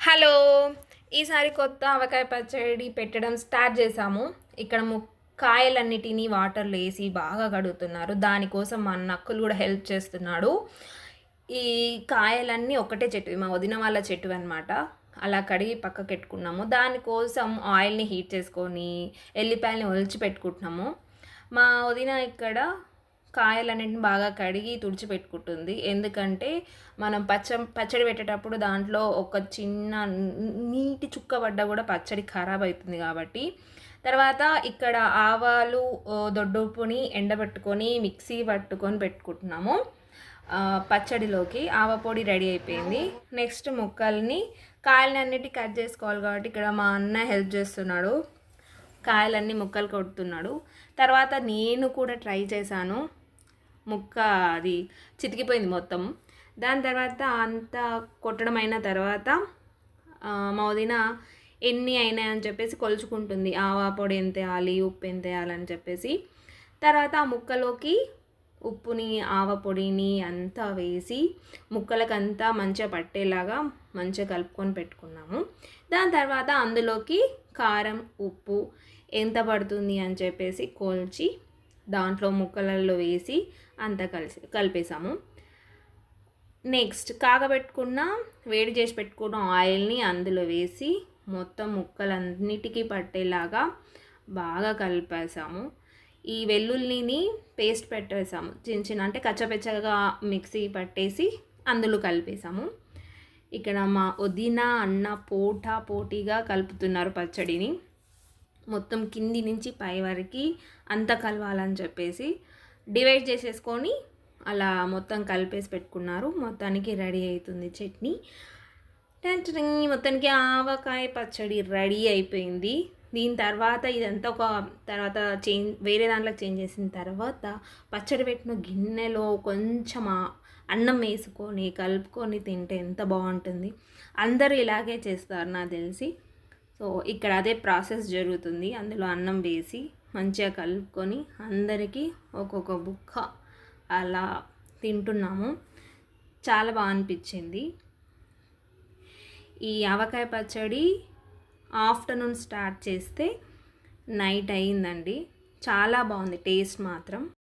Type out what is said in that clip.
Hello! ఈసారి కొత్త ఆవకాయ పచ్చడి పెట్టడం స్టార్ట్ చేశాము. ఇక్కడ కాయలన్నిటిని వాటర్‌లో ఏసి బాగా కడుగుతున్నారు. దానికోసం మా నక్కులు కూడా హెల్ప్ చేస్తున్నాడు. ఈ కాయలన్నీ ఒకటే చెట్టువి. మా వదిన వాళ్ళ చెట్టువన్నమాట. అలా కడిగి పక్కకెట్టుకున్నాము. దానికోసం ఆయిల్‌ని హీట్ చేసుకొని, ఎల్లిపాయలని ఒలిచి పెట్టుకుంటున్నాము. మా వదిన ఇక్కడ కాయలన్నిటిని బాగా కడిగి తుడిచిపెట్టుకుంటుంది. ఎందుకంటే మనం పచ్చడి పెట్టేటప్పుడు దాంట్లో ఒక చిన్న నీటి చుక్క పడ్డా కూడా పచ్చడి ఖరాబ్ అవుతుంది కాబట్టి. తర్వాత ఇక్కడ ఆవాలు, దొడ్డుప్పుని ఎండబెట్టుకొని మిక్సీ పట్టుకొని పెట్టుకుంటున్నాము. పచ్చడిలోకి ఆవపొడి రెడీ అయిపోయింది. నెక్స్ట్ ముక్కల్ని కాయలన్నిటి కట్ చేసుకోవాలి కాబట్టి ఇక్కడ మా అన్న హెల్ప్ చేస్తున్నాడు. కాయలన్నీ ముక్కలు కొడుతున్నాడు. తర్వాత నేను కూడా ట్రై చేశాను. ముక్క అది చితికిపోయింది మొత్తం. దాని తర్వాత అంతా కొట్టడం అయిన తర్వాత మా వదిన ఎన్ని అయినాయని చెప్పేసి కొలుచుకుంటుంది. ఆవా పొడి ఎంత వేయాలి, ఉప్పు ఎంత వేయాలని చెప్పేసి. తర్వాత ఆ ముక్కలోకి ఉప్పుని, ఆవ పొడిని అంతా వేసి ముక్కలకంతా మంచిగా పట్టేలాగా మంచిగా కలుపుకొని పెట్టుకున్నాము. దాని తర్వాత అందులోకి కారం, ఉప్పు ఎంత పడుతుంది అని చెప్పేసి కొలిచి దాంట్లో ముక్కలలో వేసి అంతా కలిపేసాము. నెక్స్ట్ కాగబెట్టుకున్న వేడి చేసి పెట్టుకున్న ఆయిల్ని అందులో వేసి మొత్తం ముక్కలన్నిటికీ పట్టేలాగా బాగా కలిపేసాము. ఈ వెల్లుల్లిని పేస్ట్ పెట్టేసాము. చిన్న చిన్న అంటే కచ్చపెచ్చగా మిక్సీ పట్టేసి అందులో కలిపేసాము. ఇక్కడ మా వదిన అన్న పోటీగా కలుపుతున్నారు పచ్చడిని. మొత్తం కింది నుంచి పై వరకు అంతా కలవాలని చెప్పేసి డివైడ్ చేసేసుకొని అలా మొత్తం కలిపేసి పెట్టుకున్నారు. మొత్తానికి రెడీ అవుతుంది చట్నీ. మొత్తానికి ఆవకాయ పచ్చడి రెడీ అయిపోయింది. దీని తర్వాత ఇదంతా తర్వాత వేరే దాంట్లో చేంజ్ చేసిన తర్వాత పచ్చడి పెట్టిన గిన్నెలో కొంచెం అన్నం వేసుకొని కలుపుకొని తింటే ఎంత బాగుంటుంది. అందరూ ఇలాగే చేస్తారు నాకు తెలిసి. సో ఇక్కడ అదే ప్రాసెస్ జరుగుతుంది. అందులో అన్నం వేసి మంచిగా కలుపుకొని అందరికీ ఒక్కొక్క బుక్క అలా తింటున్నాము. చాలా బాగా అనిపించింది. ఈ ఆవకాయ పచ్చడి ఆఫ్టర్నూన్ స్టార్ట్ చేస్తే నైట్ అయిందండి. చాలా బాగుంది టేస్ట్ మాత్రం.